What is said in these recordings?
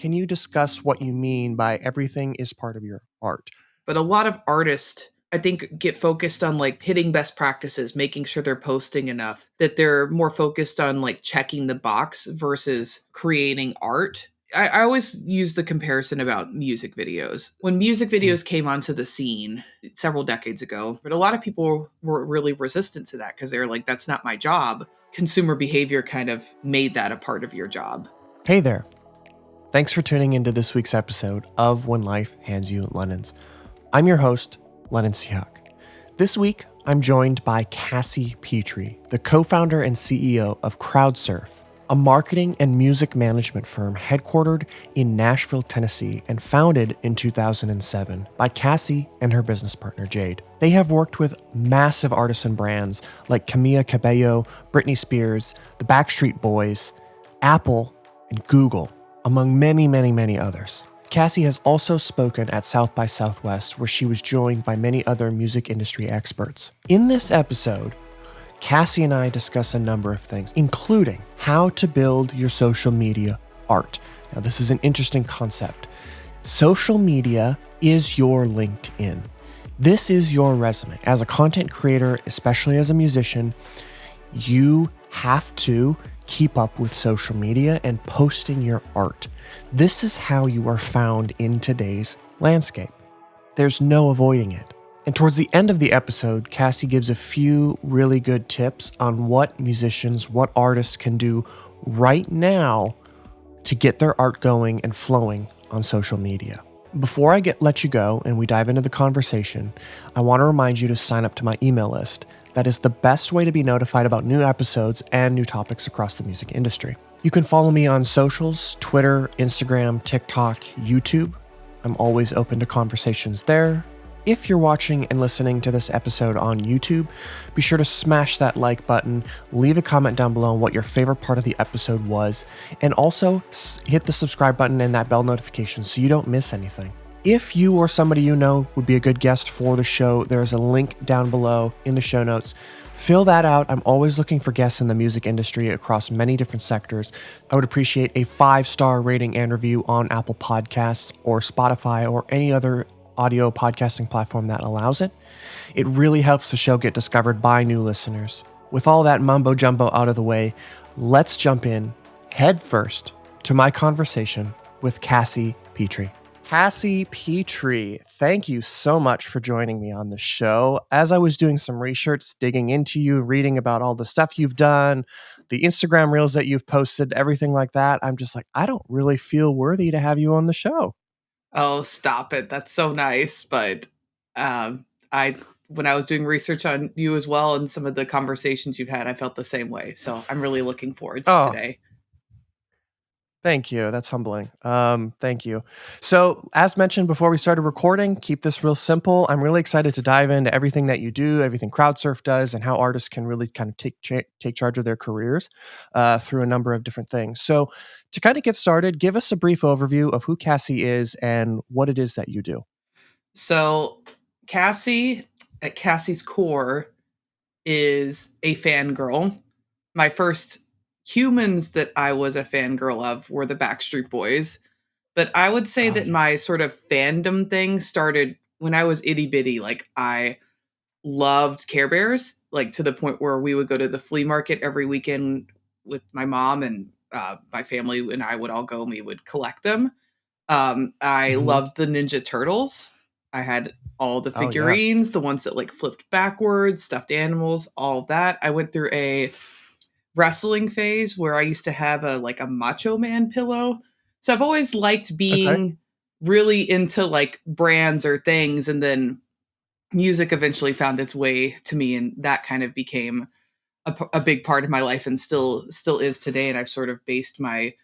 Can you discuss what you mean by everything is part of your art? But a lot of artists, I think, get focused on like hitting best practices, making sure they're posting enough, that they're more focused on like checking the box versus creating art. I always use the comparison about music videos. When music Mm. videos came onto the scene several decades ago, but a lot of people were really resistant to that because they're like, that's not my job. Consumer behavior kind of made that a part of your job. Hey there. Thanks for tuning into this week's episode of When Life Hands You Lemons. I'm your host, Lennon Siak. This week, I'm joined by Cassie Petrey, the co-founder and CEO of CrowdSurf, a marketing and music management firm headquartered in Nashville, Tennessee, and founded in 2007 by Cassie and her business partner, Jade. They have worked with massive artists and brands like Camila Cabello, Britney Spears, the Backstreet Boys, Apple, and Google, among many, many, many others. Cassie has also spoken at South by Southwest, where she was joined by many other music industry experts. In this episode, Cassie and I discuss a number of things, including how to build your social media art. Now, this is an interesting concept. Social media is your LinkedIn. This is your resume. As a content creator, especially as a musician, you have to keep up with social media and posting your art. This is how you are found in today's landscape. There's no avoiding it. And towards the end of the episode, Cassie gives a few really good tips on what musicians, what artists can do right now to get their art going and flowing on social media. Before I let you go and we dive into the conversation, I want to remind you to sign up to my email list. That is the best way to be notified about new episodes and new topics across the music industry. You can follow me on socials, Twitter, Instagram, TikTok, YouTube. I'm always open to conversations there. If you're watching and listening to this episode on YouTube, be sure to smash that like button, leave a comment down below on what your favorite part of the episode was, and also hit the subscribe button and that bell notification so you don't miss anything. If you or somebody you know would be a good guest for the show, there's a link down below in the show notes. Fill that out. I'm always looking for guests in the music industry across many different sectors. I would appreciate a 5-star rating and review on Apple Podcasts or Spotify or any other audio podcasting platform that allows it. It really helps the show get discovered by new listeners. With all that mumbo jumbo out of the way, let's jump in head first to my conversation with Cassie Petrey. Cassie Petrey, thank you so much for joining me on the show. As I was doing some research, digging into you, reading about all the stuff you've done, the Instagram reels that you've posted, everything like that, I'm just like, I don't really feel worthy to have you on the show. Oh, stop it. That's so nice. But I when I was doing research on you as well and some of the conversations you've had, I felt the same way. So I'm really looking forward to Oh, today. thank you. That's humbling. Thank you. So, as mentioned before we started recording, keep this real simple. I'm really excited to dive into everything that you do, everything CrowdSurf does, and how artists can really kind of take charge of their careers through a number of different things. So, to kind of get started, give us a brief overview of who Cassie is and what it is that you do. So Cassie, at Cassie's core, is a fangirl. My first humans that I was a fangirl of were the Backstreet Boys. But I would say Oh, that my yes. sort of fandom thing started when I was itty bitty. Like I loved Care Bears, like to the point where we would go to the flea market every weekend with my mom and my family and I would all go and we would collect them. I Hmm. loved the Ninja Turtles. I had all the Oh, yeah. figurines, the ones that like flipped backwards, stuffed animals, all of that. I went through a wrestling phase where I used to have a Macho Man pillow. So I've always liked Okay. being really into like brands or things, and then music eventually found its way to me, and that kind of became a big part of my life, and still is today. And I've sort of based my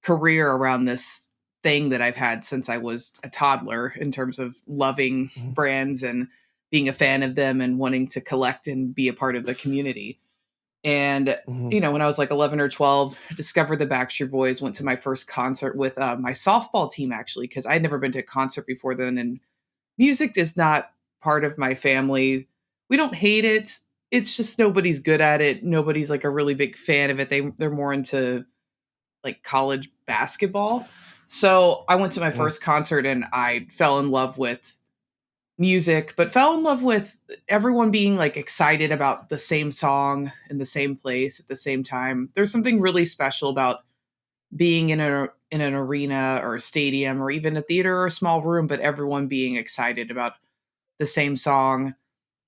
career around this thing that I've had since I was a toddler in terms of loving Mhm. brands and being a fan of them and wanting to collect and be a part of the community. And Mhm. when I was like 11 or 12, discovered the Backstreet Boys, went to my first concert with my softball team actually because I'd never been to a concert before then, and music is not part of my family. We don't hate it. It's just nobody's good at it. Nobody's like a really big fan of it. They're more into like college basketball. So I went to my Mm, first concert and I fell in love with music, but fell in love with everyone being like excited about the same song in the same place at the same time. There's something really special about being in an arena or a stadium or even a theater or a small room, but everyone being excited about the same song,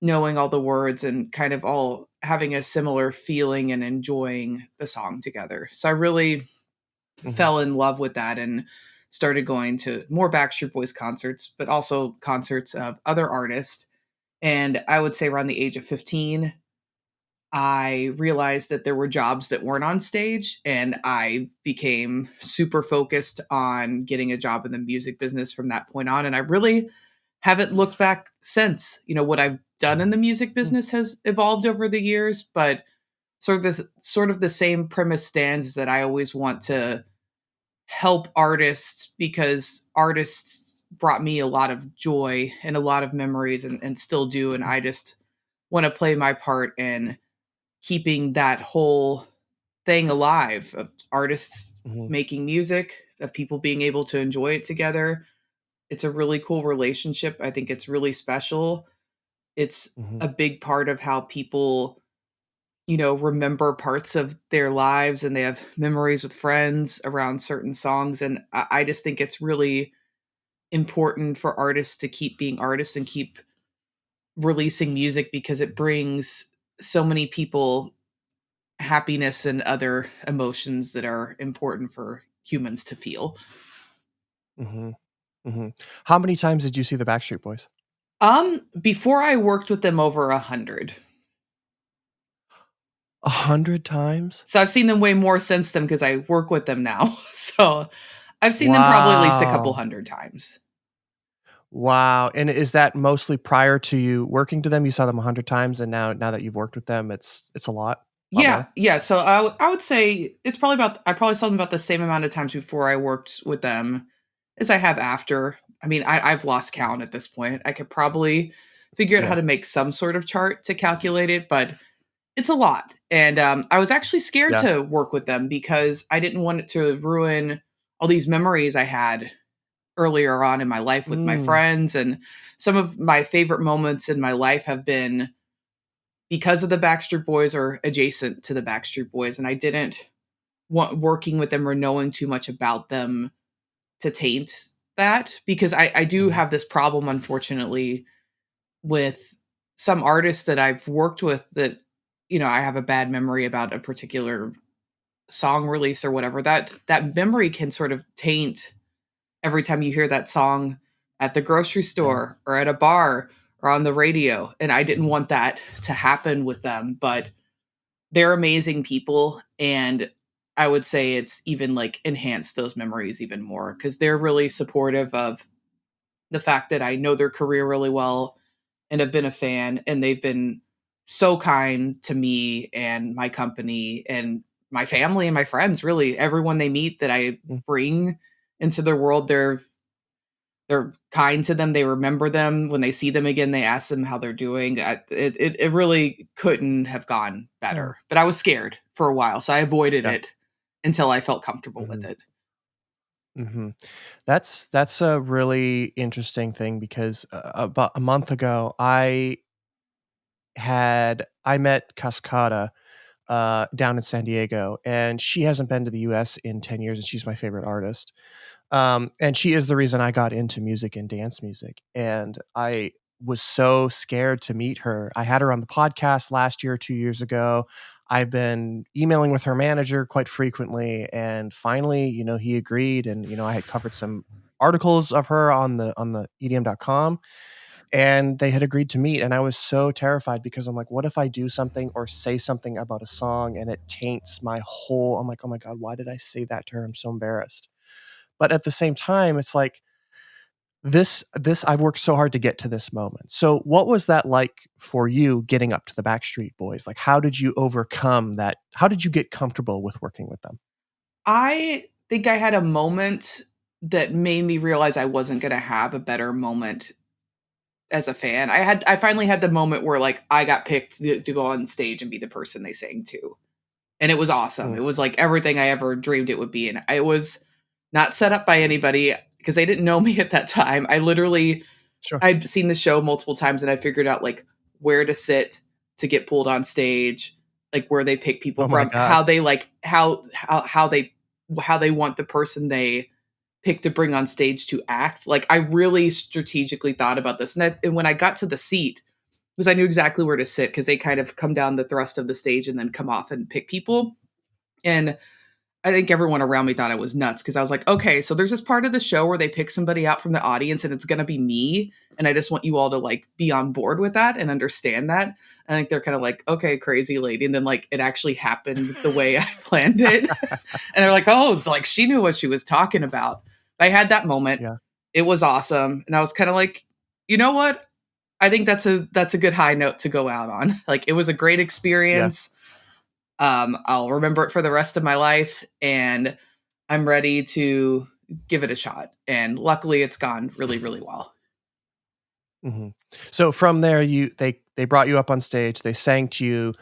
knowing all the words and kind of all having a similar feeling and enjoying the song together. So I really mhm, fell in love with that and started going to more Backstreet Boys concerts, but also concerts of other artists. And I would say around the age of 15, I realized that there were jobs that weren't on stage, and I became super focused on getting a job in the music business from that point on. And I really haven't looked back since. You know, what I've done in the music mm, business has evolved over the years, but sort of the same premise stands, that I always want to help artists because artists brought me a lot of joy and a lot of memories, and still do. And mhm, I just want to play my part in keeping that whole thing alive, of artists mhm, making music, of people being able to enjoy it together. It's a really cool relationship. I think it's really special. It's mhm, a big part of how people, you know, remember parts of their lives, and they have memories with friends around certain songs. And I just think it's really important for artists to keep being artists and keep releasing music, because it brings so many people happiness and other emotions that are important for humans to feel. mhm, mhm. How many times did you see the Backstreet Boys? Before I worked with them over 100. 100 times? So I've seen them way more since then because I work with them now. So I've seen them probably at least a couple Wow. hundred times. Wow, and is that mostly prior to you working to them? You saw them 100 times, and now that you've worked with them, it's a lot Yeah, more? yeah. So I would say it's probably about, I probably saw them about the same amount of times before I worked with them as I have after. I mean, I've lost count at this point. I could probably figure out how Yeah. to make some sort of chart to calculate it, but it's a lot. And I was actually scared Yeah. to work with them because I didn't want it to ruin all these memories I had earlier on in my life with my Mm, friends. And some of my favorite moments in my life have been because of the Backstreet Boys or adjacent to the Backstreet Boys. And I didn't want working with them or knowing too much about them to taint that, because I do mhm, have this problem, unfortunately, with some artists that I've worked with that, you know, I have a bad memory about a particular song release or whatever. That memory can sort of taint every time you hear that song at the grocery yeah, store or at a bar or on the radio. And I didn't mhm, want that to happen with them, but they're amazing people. And I would say it's even like enhanced those memories even more, because they're really supportive of the fact that I know their career really well and have been a fan, and they've been so kind to me and my company and my family and my friends. Really, everyone they meet that I mm, bring into their world, they're kind to them. They remember them when they see them again. They ask them how they're doing. It really couldn't have gone yeah, better. But I was scared for a while, so I avoided yeah, it until I felt comfortable with mhm, it. mhm. That's a really interesting thing because, about a month ago, I met Cascada, down in San Diego, and she hasn't been to the US in 10 years, and she's my favorite artist. And she is the reason I got into music and dance music, and I was so scared to meet her. I had her on the podcast last year, 2 years ago. I've been emailing with her manager quite frequently, and finally, he agreed, and, I had covered some articles of her on the EDM.com, and they had agreed to meet, and I was so terrified because I'm like, "What if I do something or say something about a song and it taints my whole." I'm like, "Oh my god, why did I say that to her? I'm so embarrassed." But at the same time, it's like this I've worked so hard to get to this moment. So what was that like for you getting up to the Backstreet Boys? Like, how did you overcome that? How did you get comfortable with working with them? I think I had a moment that made me realize I wasn't going to have a better moment as a fan. I finally had the moment where like I got picked to go on stage and be the person they sang to. And it was awesome. Mm, It was like everything I ever dreamed it would be. And it was not set up by anybody because they didn't know me at that time. Sure. I'd seen the show multiple times and I figured out like where to sit to get pulled on stage, like where they pick people Oh my from, God. how they like how they want the person they pick to bring on stage to act. Like I really strategically thought about this. And when I got to the seat, because I knew exactly where to sit because they kind of come down the thrust of the stage and then come off and pick people. And I think everyone around me thought I was nuts because I was like, okay, so there's this part of the show where they pick somebody out from the audience and it's going to be me. And I just want you all to like be on board with that and understand that. I think they're kind of like, okay, crazy lady. And then like it actually happened the way I planned it. And they're like, oh, it's like she knew what she was talking about. I had that moment. Yeah. It was awesome. And I was kind of like, you know what? I think that's a good high note to go out on. Like it was a great Yeah. experience. I'll remember it for the rest of my life, and I'm ready to give it a shot. And luckily, it's gone really, really well. Mhm. So from there, they brought you up on stage, they sang to you.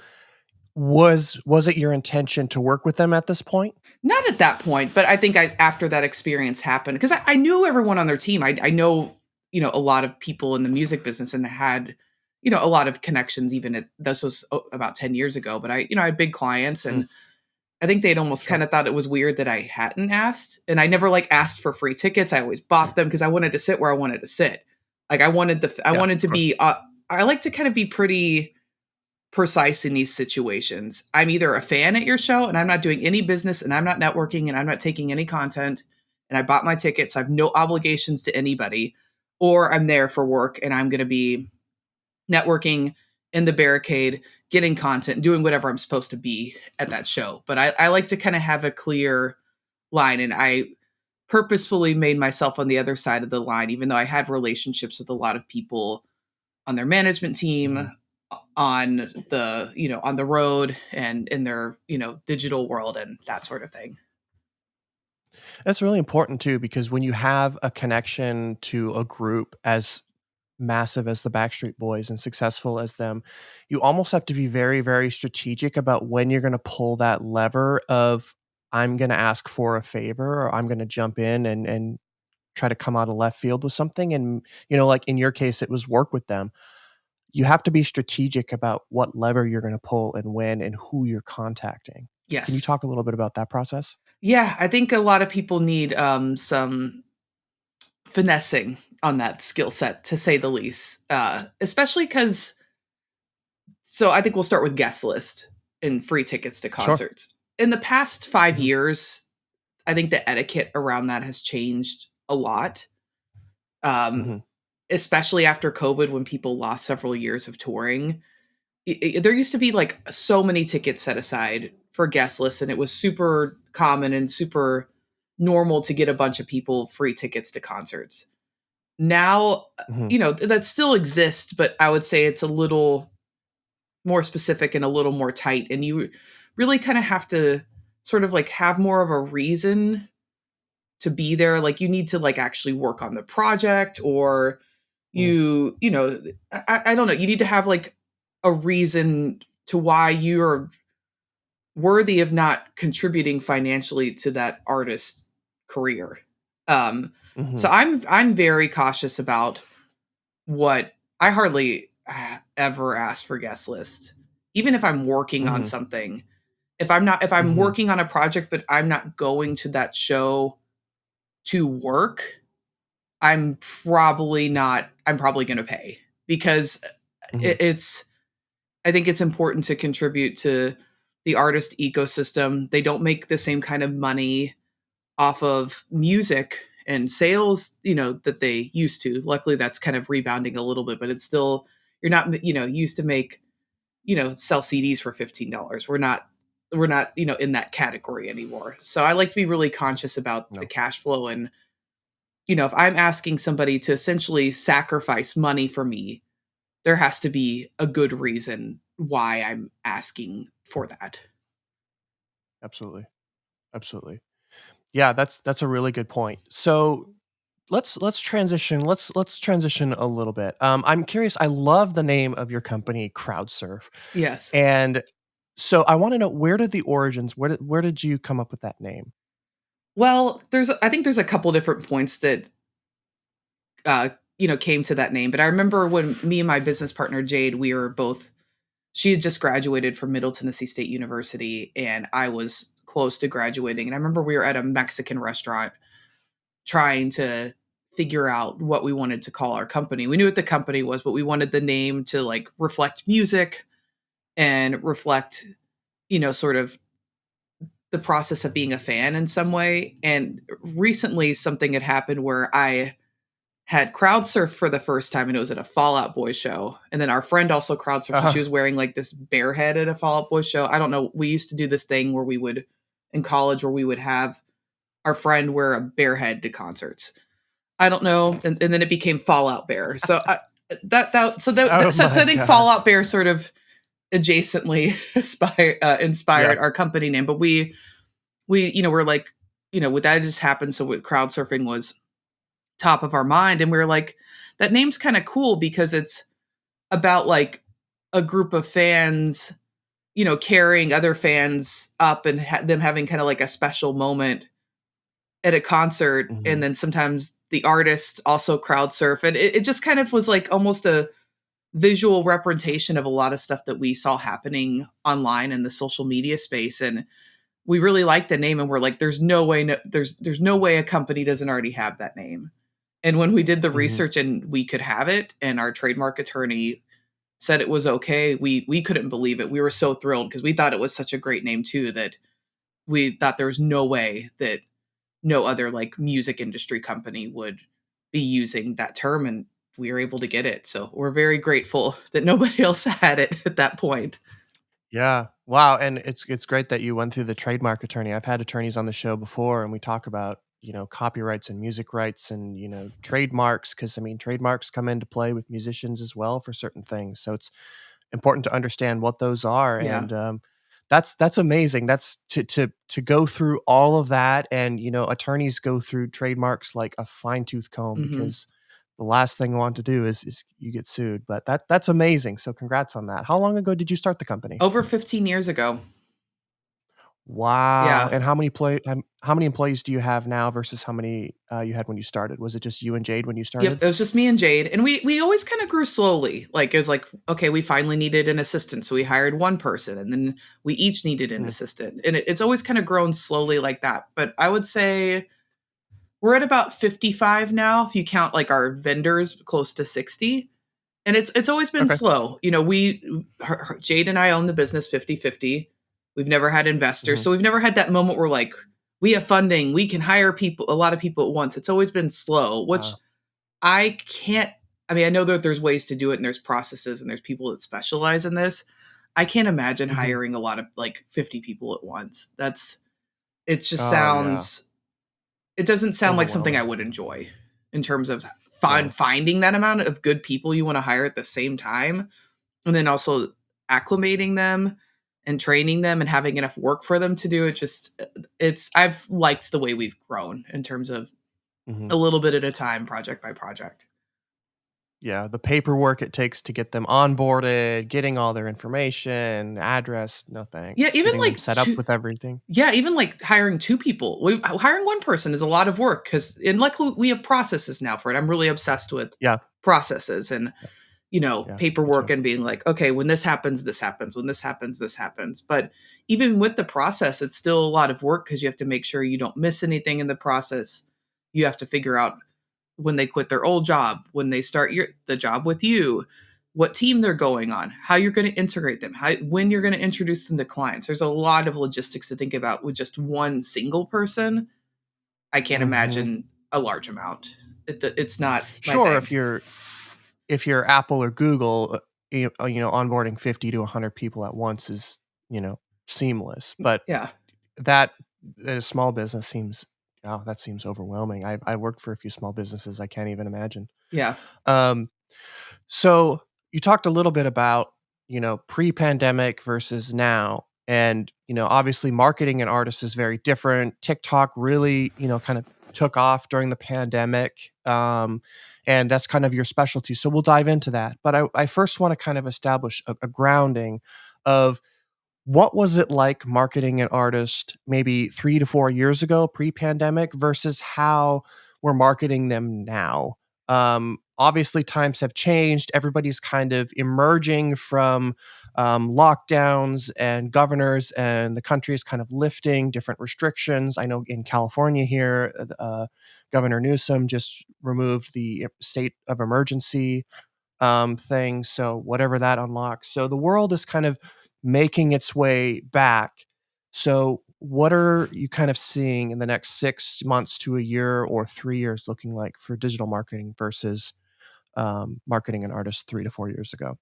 Was it your intention to work with them at this point? Not at that point, but I think after that experience happened, because I knew everyone on their team. I know a lot of people in the music business and had a lot of connections. Even this was about 10 years ago, but I had big clients Mm, and I think they'd almost sure. kind of thought it was weird that I hadn't asked. And I never like asked for free tickets. I always bought them because I wanted to sit where I wanted to sit. Like I Yeah, wanted of to course. be I like to kind of be pretty precise in these situations. I'm either a fan at your show and I'm not doing any business and I'm not networking and I'm not taking any content and I bought my ticket so I have no obligations to anybody, or I'm there for work and I'm going to be networking in the barricade, getting content, doing whatever I'm supposed to be at that show. But I like to kind of have a clear line, and I purposefully made myself on the other side of the line, even though I had relationships with a lot of people on their management Mhm. team, on the on the road, and in their digital world and that sort of thing. That's really important too, because when you have a connection to a group as massive as the Backstreet Boys and successful as them, you almost have to be very, very strategic about when you're gonna pull that lever of, "I'm gonna ask for a favor," or, "I'm gonna jump in and try to come out of left field with something," and, like in your case, it was work with them. You have to be strategic about what lever you're gonna pull and when and who you're contacting. Can you Yes. talk a little bit about that process? Yeah, I think a lot of people need some finessing on that skill set, to say the least. Especially because, so I think we'll start with guest list and free tickets to Sure. concerts. In the past 5 Mhm, years, I think the etiquette around that has changed a lot. Um, mhm, Especially after COVID when people lost several years of touring. There used to be like so many tickets set aside for guest lists, and it was super common and super normal to get a bunch of people free tickets to concerts. Now, mhm, that still exists, but I would say it's a little more specific and a little more tight. And you really kind of have to sort of like have more of a reason to be there. Like you need to like actually work on the project, or mm, I don't know. You need to have like a reason to why you're worthy of not contributing financially to that artist's career. Um, so mhm, I'm very cautious about what I hardly ever ask for guest list, even if I'm working on mhm, something. If I'm mhm, working on a project, but I'm not going to that show to work, I'm probably going to pay because mhm, it's I think it's important to contribute to the artist ecosystem. They don't make the same kind of money off of music and sales, that they used to. Luckily, that's kind of rebounding a little bit, but it's still, you're not, used to make, sell CDs for $15. We're not, in that category anymore. So I like to be really conscious about the no, cash flow. And, if I'm asking somebody to essentially sacrifice money for me, there has to be a good reason why I'm asking for that. absolutely, absolutely. Yeah, that's a really good point. So, let's transition a little bit. I'm curious, I love the name of your company, CrowdSurf, Yes. and so I wanna know, where did the origins where did you come up with that name? Well, I think there's a couple different points that came to that name. But I remember when me and my business partner Jade, she had just graduated from Middle Tennessee State University, and I was close to graduating. And I remember we were at a Mexican restaurant trying to figure out what we wanted to call our company. We knew what the company was, but we wanted the name to like reflect music and reflect, sort of the process of being a fan in some way. And recently something had happened where I had CrowdSurf for the first time, and it was at a Fallout Boy show. And then our friend also CrowdSurfed, and she was wearing like this bear head at a Fallout Boy show. I don't know. We used to do this thing where we would, in college, where we would have our friend wear a bear head to concerts. I don't know. And then it became Fallout Bear. So I think God. Fallout Bear sort of adjacently inspired our company name. But we we're like, with that just happened. So with crowd surfing was top of our mind, and we were like, that name's kind of cool because it's about like a group of fans, carrying other fans up and them having kind of like a special moment at a concert. Mhm. And then sometimes the artists also crowd surf, and it just kind of was like almost a visual representation of a lot of stuff that we saw happening online in the social media space. And we really liked the name, and we're like, there's no way there's no way a company doesn't already have that name. And when we did the research and we could have it, and our trademark attorney said it was okay, we couldn't believe it. We were so thrilled because we thought it was such a great name too, that we thought there was no way that no other like music industry company would be using that term, and we were able to get it. So we're very grateful that nobody else had it at that point. Yeah. Wow, and it's great that you went through the trademark attorney. I've had attorneys on the show before, and we talk about, copyrights and music rights and, trademarks, because I mean, trademarks come into play with musicians as well for certain things. So it's important to understand what those are, Yeah. and that's amazing. That's to go through all of that, and attorneys go through trademarks like a fine tooth comb, Hmm. because the last thing I want to do is you get sued. But that's amazing. So congrats on that. How long ago did you start the company? Over 15 years ago. Wow. Yeah. And how many employees do you have now versus how many you had when you started? Was it just you and Jade when you Yep, started? it was just me and Jade, and we always kind of grew slowly. Like it was like, okay, we finally needed an assistant, so we hired one person, and then we each needed an Mm, assistant, and it's always kind of grown slowly like that. But I would say we're at about 55 now, if you count like our vendors, close to 60. And it's always been okay. slow. Jade and I own the business 50-50. We've never had investors, Mhm. so we've never had that moment where like we have funding, we can hire people, a lot of people at once. It's always been slow, which I can't. I mean, I know that there's ways to do it, and there's processes, and there's people that specialize in this. I can't imagine Mhm. hiring a lot of like 50 people at once. It just Oh, yeah. sounds, it doesn't sound like something I Overwhelming. would enjoy in terms of Yeah. finding that amount of good people you want to hire at the same time, and then also acclimating them and training them and having enough work for them to do it. Just I've liked the way we've grown in terms of Mhm. a little bit at a time, project by project. Yeah, the paperwork it takes to get them onboarded, getting all their information, address, no Yeah, thanks, even getting them like set up with everything. even like hiring two people. Hiring one person is a lot of work because, and luckily we have processes now for it. I'm really obsessed with Yeah, processes and yeah, me paperwork, too. and being like, okay, when this happens, this happens. When this happens, this happens. But even with the process, it's still a lot of work because you have to make sure you don't miss anything in the process. You have to figure out when they quit their old job, when they start the job with you, what team they're going on, how you're going to integrate them, when you're going to introduce them to clients. There's a lot of logistics to think about with just one single person. I can't Mhm. imagine a large amount. It's not my Sure, thing. if you're Apple or Google, onboarding 50 to 100 people at once is, you know, seamless, but Yeah. that in a small business seems that seems overwhelming. I worked for a few small businesses, I can't even imagine. Yeah. Um, so you talked a little bit about, pre-pandemic versus now, and, obviously marketing an artist is very different. TikTok really, kind of took off during the pandemic, and that's kind of your specialty. So we'll dive into that. But I first want to kind of establish a grounding of What was it like marketing an artist maybe 3 to 4 years ago, pre-pandemic, versus how we're marketing them now? Obviously, times have changed. Everybody's kind of emerging from lockdowns and governors, and the country is kind of lifting different restrictions. I know in California here, Governor Newsom just removed the state of emergency thing. So whatever that unlocks. So the world is kind of making its way back. So what are you kind of seeing in the next 6 months to a year or 3 years looking like for digital marketing versus marketing an artist 3 to 4 years ago?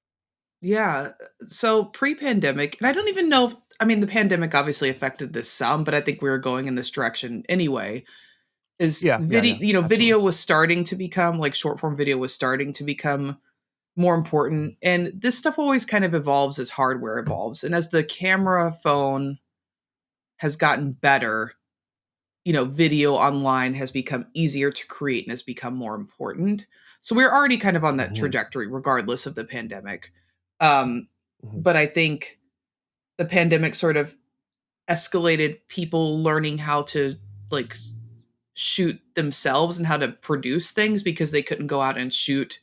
Yeah. So pre-pandemic, and I don't even know if I mean the pandemic obviously affected this some, but I think we were going in this direction anyway. Is Yeah, yeah, video, yeah, video absolutely. was starting to become like short form video was starting to become more important. And this stuff always kind of evolves as hardware evolves. And as the camera phone has gotten better, video online has become easier to create and has become more important. So we're already kind of on that Hmm. trajectory, regardless of the pandemic. Um, Hmm. but I think the pandemic sort of escalated people learning how to like shoot themselves and how to produce things because they couldn't go out and shoot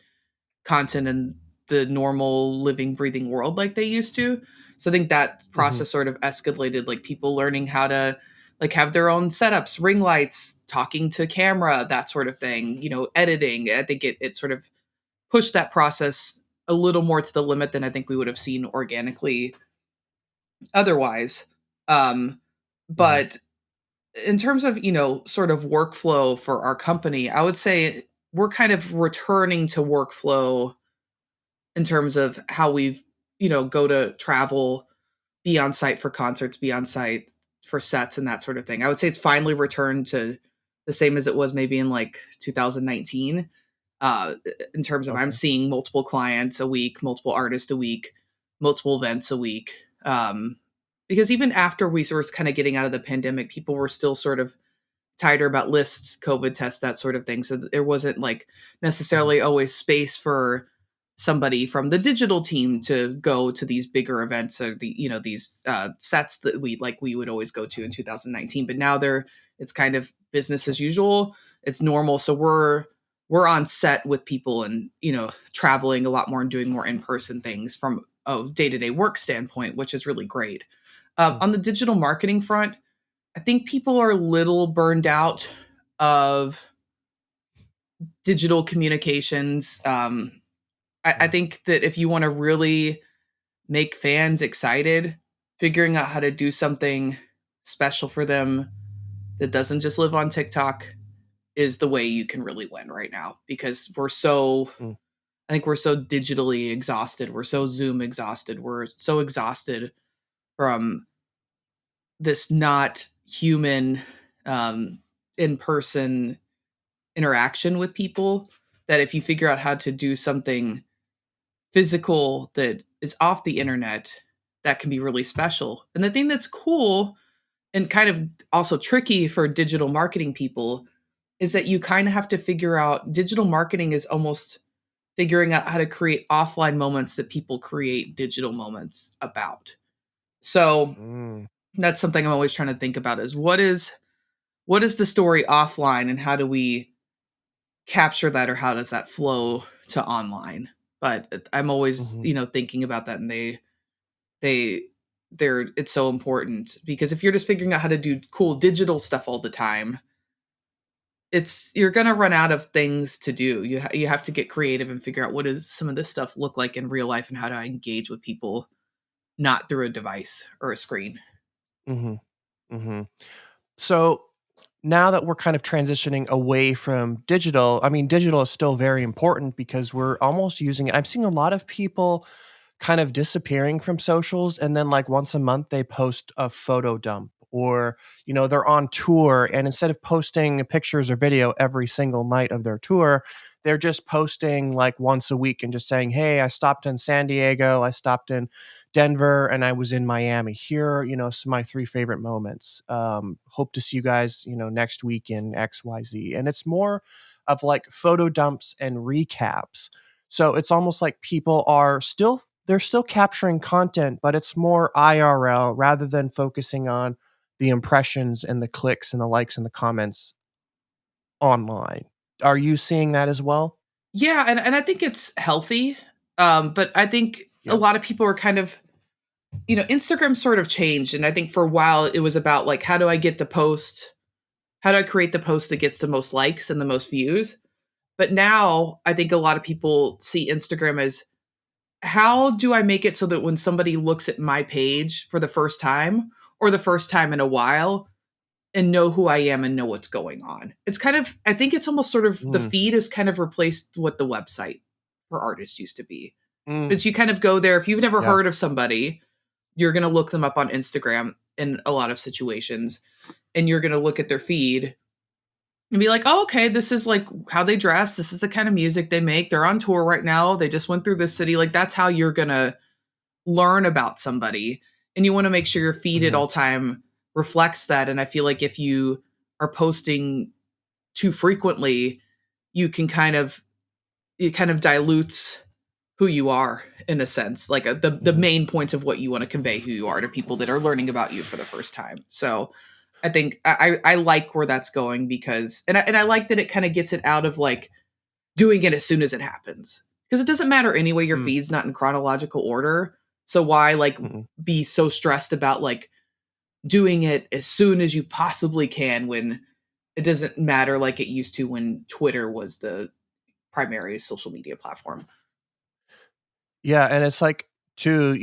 content in the normal living breathing world like they used to. So I think that Hmm. process sort of escalated, like people learning how to like have their own setups, ring lights, talking to camera, that sort of thing, editing. I think it sort of pushed that process a little more to the limit than I think we would have seen organically otherwise. um Hmm. but in terms of sort of workflow for our company, I would say we're kind of returning to workflow in terms of how we've, go to travel, be on site for concerts, be on site for sets and that sort of thing. I would say it's finally returned to the same as it was maybe in like 2019. In terms of I'm Okay. seeing multiple clients a week, multiple artists a week, multiple events a week. Because even after we were kind of getting out of the pandemic, people were still sort of tighter about lists, COVID tests, that sort of thing. So there wasn't like Hmm. necessarily always space for somebody from the digital team to go to these bigger events or these sets that we would always go to in 2019. But now it's kind of business Sure. as usual. It's normal. So we're on set with people and traveling a lot more and doing more in person things from a day to day work standpoint, which is really great. Mm. On the digital marketing front, I think people are a little burned out of digital communications. I Mm. think that if you want to really make fans excited, figuring out how to do something special for them that doesn't just live on TikTok is the way you can really win right now because Mm. I think we're so digitally exhausted. We're so Zoom exhausted. We're so exhausted from this not human in person interaction with people that if you figure out how to do something physical that is off the internet, that can be really special. And the thing that's cool and kind of also tricky for digital marketing people is that you kind of have to figure out digital marketing is almost figuring out how to create offline moments that people create digital moments about. So Mm. that's something I'm always trying to think about is what is the story offline and how do we capture that or how does that flow to online? But I'm always, Mhm. thinking about that and they they're it's so important because if you're just figuring out how to do cool digital stuff all the time, you're going to run out of things to do. You have to get creative and figure out what does some of this stuff look like in real life and how do I engage with people not through a device or a screen. Mhm. Mhm. So now that we're kind of transitioning away from digital, I mean, digital is still very important because we're almost using it. I'm seeing a lot of people kind of disappearing from socials and then like once a month they post a photo dump or they're on tour and instead of posting pictures or video every single night of their tour, they're just posting like once a week and just saying, hey, I stopped in San Diego, I stopped in Denver, and I was in Miami. Here are, some of my three favorite moments. Hope to see you guys, next week in XYZ. And it's more of like photo dumps and recaps. So it's almost like people are still they're still capturing content, but it's more IRL rather than focusing on the impressions and the clicks and the likes and the comments online. Are you seeing that as well? Yeah, and I think it's healthy. But I think a Yeah. lot of people are kind of, Instagram sort of changed. And I think for a while it was about like, how do I get the post? How do I create the post that gets the most likes and the most views? But now I think a lot of people see Instagram as, how do I make it so that when somebody looks at my page for the first time or the first time in a while and know who I am and know what's going on? It's kind of, I think it's almost sort of, the Mm, feed has kind of replaced what the website for artists used to be. mm, Because you kind of go there, if you've never yeah. heard of somebody, you're going to look them up on Instagram in a lot of situations, and you're going to look at their feed and be like, oh, okay, this is like how they dress. This is the kind of music they make. They're on tour right now. They just went through this city. Like, that's how you're going to learn about somebody. And you want to make sure your feed at Mhm, all time reflects that. And I feel like if you are posting too frequently, you can it kind of dilutes who you are in a sense, like the mhm. main points of what you want to convey who you are to people that are learning about you for the first time. So I think I like where that's going, because and I like that it kind of gets it out of like doing it as soon as it happens, because it doesn't matter anyway, your Mm, feed's not in chronological order. So why like mm. be so stressed about like doing it as soon as you possibly can, when it doesn't matter like it used to when Twitter was the primary social media platform. Yeah, and it's like too,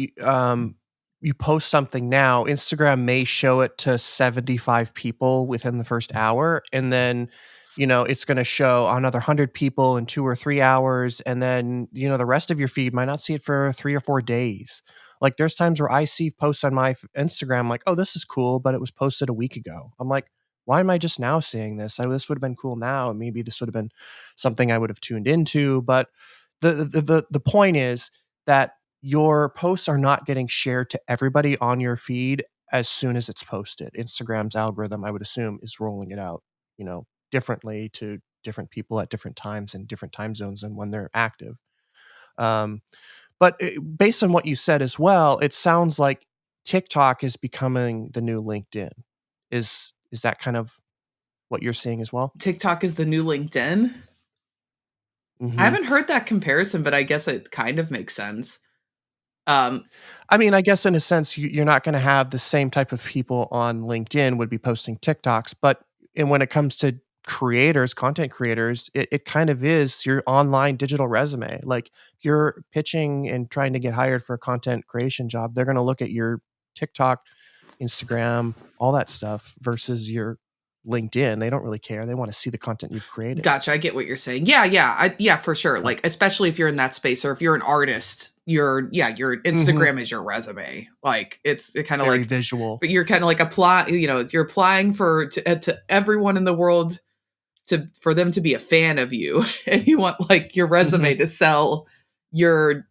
you post something now, Instagram may show it to 75 people within the first hour, and then, it's gonna show another 100 people in 2 or 3 hours, and then, the rest of your feed might not see it for 3 or 4 days. Like, there's times where I see posts on my Instagram like, "Oh, this is cool, but it was posted a week ago." I'm like, "Why am I just now seeing this? This would've been cool now, and maybe this would've been something I would've tuned into," but the point is that your posts are not getting shared to everybody on your feed as soon as it's posted. Instagram's algorithm, I would assume, is rolling it out, differently to different people at different times and different time zones and when they're active. Um, but based on what you said as well, it sounds like TikTok is becoming the new LinkedIn. Is that kind of what you're seeing as well? TikTok is the new LinkedIn. I Mhm. haven't heard that comparison, but I guess it kind of makes sense. Um, I mean, I guess in a sense, you're not gonna have the same type of people on LinkedIn would be posting TikToks, but and when it comes to creators, content creators, it kind of is your online digital resume. Like, if you're pitching and trying to get hired for a content creation job, they're gonna look at your TikTok, Instagram, all that stuff versus your LinkedIn. They don't really care. They wanna see the content you've created. Gotcha, I get what you're saying. Yeah, for sure. Yeah. Like, especially if you're in that space, or if you're an artist, your Mhm. Instagram is your resume. Like, it's kind of Very like, visual. but you're kind of like you're applying to everyone in the world, for them to be a fan of you, and you want like your resume Mhm. to sell you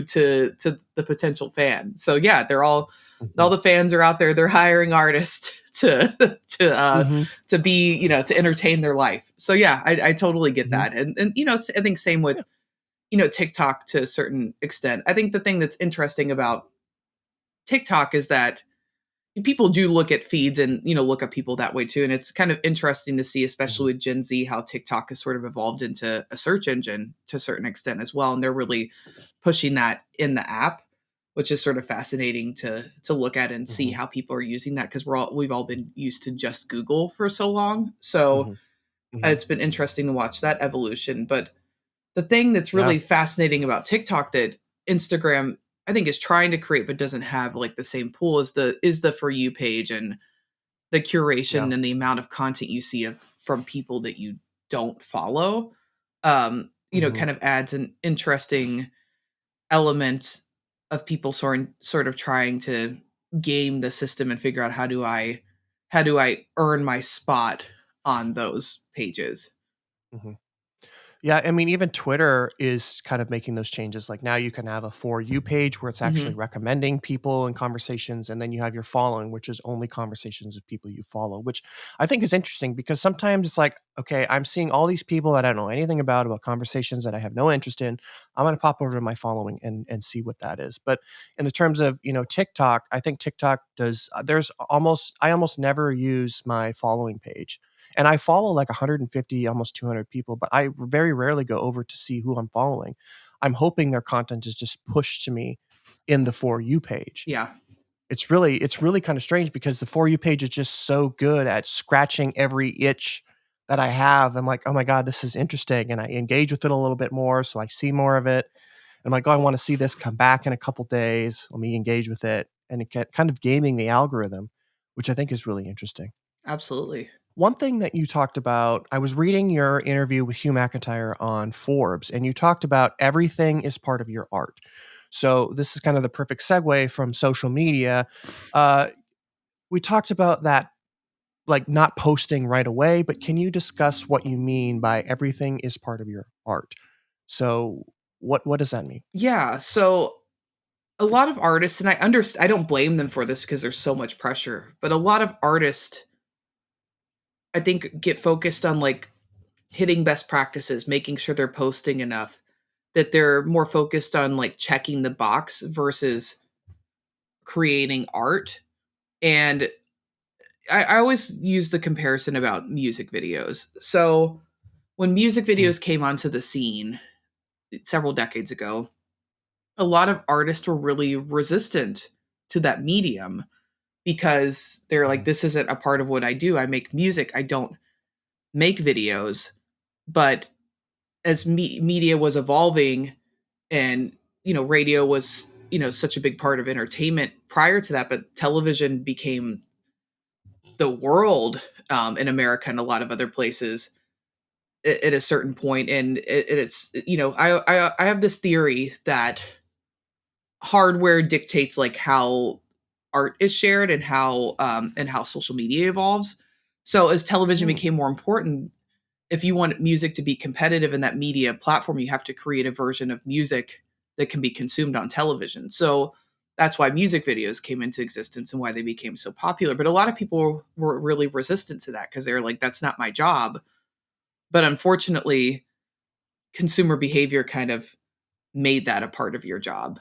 to the potential fan. So yeah, all Mhm. the fans are out there, they're hiring artists to Mhm. to be, to entertain their life. So yeah, I totally get Mhm. that. And I think same with Yeah. TikTok to a certain extent. I think the thing that's interesting about TikTok is that people do look at feeds and look at people that way too, and it's kind of interesting to see, Mhm. especially with Gen Z, how TikTok has sort of evolved into a search engine to a certain extent as well, and they're really pushing that in the app, which is sort of fascinating to look at and see Mhm. how people are using that, because we've all been used to just Google for so long. So Mhm. Mhm. it's been interesting to watch that evolution. But the thing that's Yeah. really fascinating about TikTok that Instagram, I think, is trying to create but doesn't have like the same pool, is the For You page, and the Yeah. curation and the amount of content you see from people that you don't follow. Mhm. Kind of adds an interesting element of people sort of trying to game the system and figure out, how do I earn my spot on those pages. Mhm. Yeah, I mean, even Twitter is kind of making those changes. Like now you can have a For You page where it's actually Hmm. recommending people and conversations. And then you have your following, which is only conversations of people you follow, which I think is interesting because sometimes it's like, okay, I'm seeing all these people that I don't know anything about conversations that I have no interest in. I'm going to pop over to my following and see what that is. But in the terms of, TikTok, I think TikTok does, I almost never use my following page, and I follow like 150, almost 200 people, but I very rarely go over to see who I'm following. I'm hoping their content is just pushed to me in the For You page. Yeah, It's really kind of strange because the For You page is just so good at scratching every itch that I have. I'm like, oh my God, this is interesting. And I engage with it a little bit more. So I see more of it. I'm like, oh, I want to see this come back in a couple days. Let me engage with it. And it kind of gaming the algorithm, which I think is really interesting. absolutely. One thing that you talked about, I was reading your interview with Hugh McIntyre on Forbes, and you talked about everything is part of your art. So this is kind of the perfect segue from social media. Uh, we talked about that, like not posting right away, but can you discuss what you mean by everything is part of your art? So what does that mean? Yeah, so a lot of artists, and I don't blame them for this because there's so much pressure, but a lot of artists, I think, get focused on like hitting best practices, making sure they're posting enough, that they're more focused on like checking the box versus creating art. And I always use the comparison about music videos. So when music Mm, videos came onto the scene several decades ago, a lot of artists were really resistant to that medium because they're like, mhm, this isn't a part of what I do. I make music, I don't make videos. But as media was evolving, and radio was such a big part of entertainment prior to that, but television became the world, in America and a lot of other places at a certain point. And it's I have this theory that hardware dictates like how art is shared and how social media evolves. So as television mm, became more important, if you want music to be competitive in that media platform, you have to create a version of music that can be consumed on television. So that's why music videos came into existence and why they became so popular. But a lot of people were really resistant to that because they're like, that's not my job. But unfortunately, consumer behavior kind of made that a part of your job.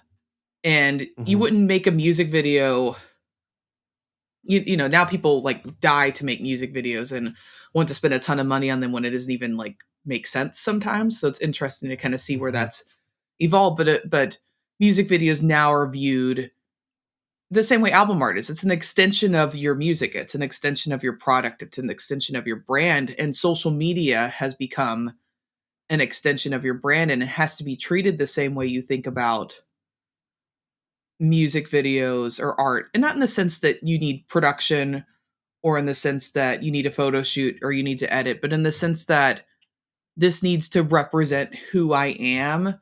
And you mhm, wouldn't make a music video. Now people like die to make music videos and want to spend a ton of money on them when it doesn't even like make sense sometimes. So it's interesting to kind of see where mhm, that's evolved. But music videos now are viewed the same way album art is. It's an extension of your music. It's an extension of your product. It's an extension of your brand. And social media has become an extension of your brand, and it has to be treated the same way you think about music videos or art. And not in the sense that you need production or in the sense that you need a photo shoot or you need to edit, but in the sense that this needs to represent who I am,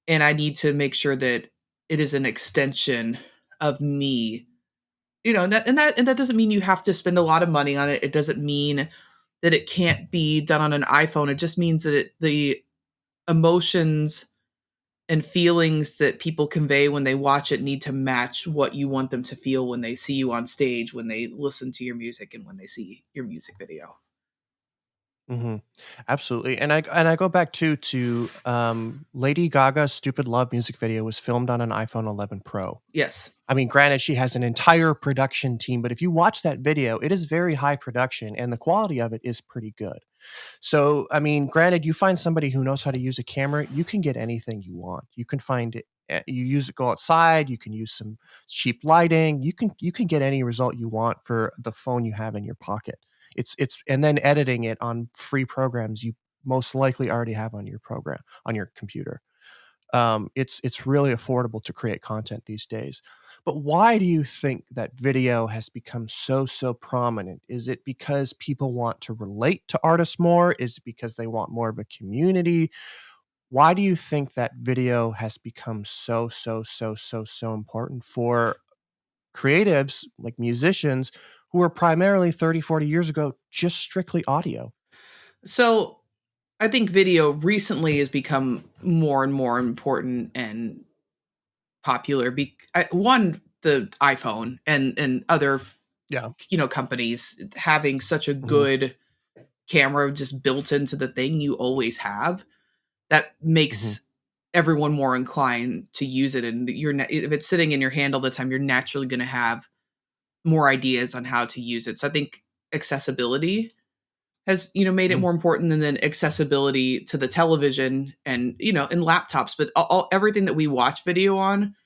and I need to make sure that it is an extension of me. And that doesn't mean you have to spend a lot of money on it. It doesn't mean that it can't be done on an iPhone. It just means that the emotions and feelings that people convey when they watch it need to match what you want them to feel when they see you on stage, when they listen to your music, and when they see your music video. mhm. Absolutely, and I go back to Lady Gaga's "Stupid Love" music video was filmed on an iPhone 11 Pro. Yes. I mean, granted, she has an entire production team, but if you watch that video, it is very high production, and the quality of it is pretty good. So, I mean, granted, you find somebody who knows how to use a camera, you can get anything you want. You can find it. You use it, go outside. You can use some cheap lighting. You can get any result you want for the phone you have in your pocket. And then editing it on free programs you most likely already have on your program on your computer. It's really affordable to create content these days. But why do you think that video has become so prominent? Is it because people want to relate to artists more? Is it because they want more of a community? Why do you think that video has become so important for creatives like musicians who were primarily 30, 40 years ago just strictly audio? So I think video recently has become more and more important and popular. One, the iPhone and other Yeah. companies having such a Hmm. good camera just built into the thing you always have, that Hmm. makes everyone more inclined to use it. And if it's sitting in your hand all the time, you're naturally going to have more ideas on how to use it. So I think accessibility has made it Hmm. more important, than then accessibility to the television and and laptops. But everything that we watch video on,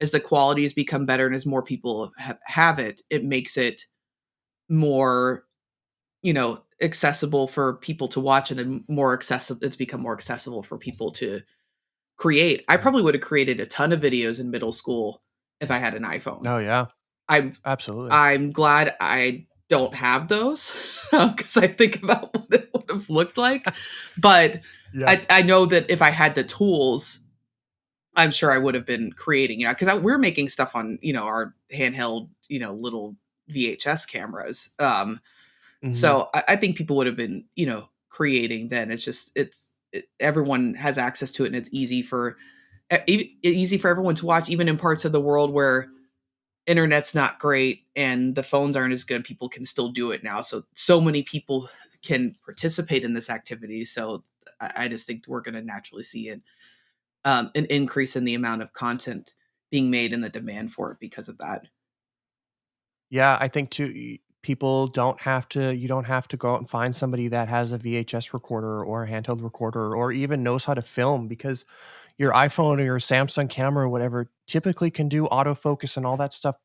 as the quality has become better and as more people have it, it makes it more accessible for people to watch, and then more accessible. It's become more accessible for people to create. I Hmm. probably would have created a ton of videos in middle school if I had an iPhone. Oh yeah, I'm absolutely. I'm glad I don't have those, because I think about what it would have looked like. But Yeah. I know that if I had the tools, I'm sure I would have been creating, because we're making stuff on, our handheld, little VHS cameras. Hmm. So I think people would have been, creating then. It's just, everyone has access to it, and it's easy for everyone to watch, even in parts of the world where internet's not great and the phones aren't as good. People can still do it now. So many people can participate in this activity. So I just think we're going to naturally see an increase in the amount of content being made and the demand for it because of that. Yeah, I think too. People don't have to. You don't have to go out and find somebody that has a VHS recorder or a handheld recorder or even knows how to film, because your iPhone or your Samsung camera or whatever typically can do autofocus and all that stuff